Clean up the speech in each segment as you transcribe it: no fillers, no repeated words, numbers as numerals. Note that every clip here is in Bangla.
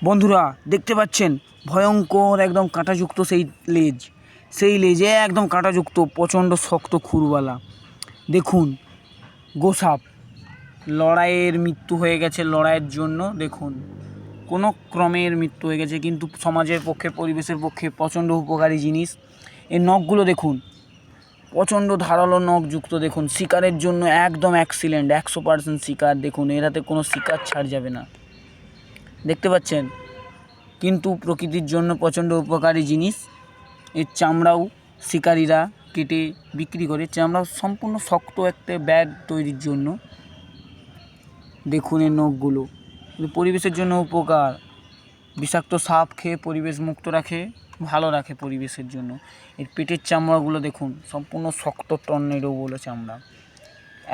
বন্ধুরা দেখতে পাচ্ছেন ভয়ঙ্কর একদম কাঁটাযুক্ত সেই লেজে একদম কাঁটাযুক্ত প্রচণ্ড শক্ত খুরওয়ালা। দেখুন গোসাপ লড়াইয়ের মৃত্যু হয়ে গেছে, লড়াইয়ের জন্য দেখুন কোনো ক্রমের মৃত্যু হয়ে গেছে, কিন্তু সমাজের পক্ষে পরিবেশের পক্ষে প্রচণ্ড উপকারী জিনিস। এর নখগুলো দেখুন প্রচণ্ড ধারালো নখযুক্ত, দেখুন শিকারের জন্য একদম এক্সিলেন্ট 100% শিকার। দেখুন এর হাতে কোনো শিকার ছাড় যাবে না, দেখতে পাচ্ছেন, কিন্তু প্রকৃতির জন্য প্রচণ্ড উপকারী জিনিস। এর চামড়াও শিকারীরা কেটে বিক্রি করে, চামড়াও সম্পূর্ণ শক্ত একটা ব্যাগ তৈরির জন্য। দেখুন এর নখগুলো পরিবেশের জন্য উপকার, বিষাক্ত সাপ খেয়ে পরিবেশ মুক্ত রাখে, ভালো রাখে পরিবেশের জন্য। এর পেটের চামড়াগুলো দেখুন সম্পূর্ণ শক্ত টর্নেডো বলে চামড়া,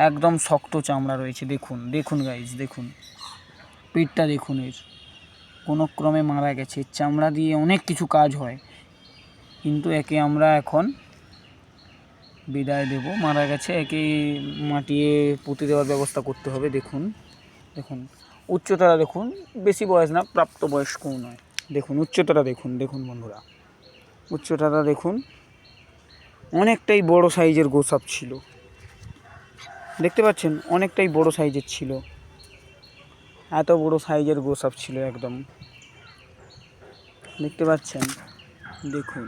একদম শক্ত চামড়া রয়েছে। দেখুন দেখুন গাইজ, দেখুন পেটটা দেখুন, এর কোনো ক্রমে মারা গেছে। চামড়া দিয়ে অনেক কিছু কাজ হয়, কিন্তু একে আমরা এখন বিদায় দেব, মারা গেছে, একে মাটিয়ে পুঁতে দেওয়ার ব্যবস্থা করতে হবে। দেখুন দেখুন উচ্চতাটা দেখুন, বেশি বয়স না, প্রাপ্তবয়স্কও নয়। দেখুন উচ্চতাটা দেখুন, দেখুন বন্ধুরা উচ্চতাটা দেখুন, অনেকটাই বড় সাইজের গোসাপ ছিল, দেখতে পাচ্ছেন অনেকটাই বড় সাইজের ছিল, এত বড় সাইজের গোসাপ ছিল একদম, দেখতে পাচ্ছেন দেখুন।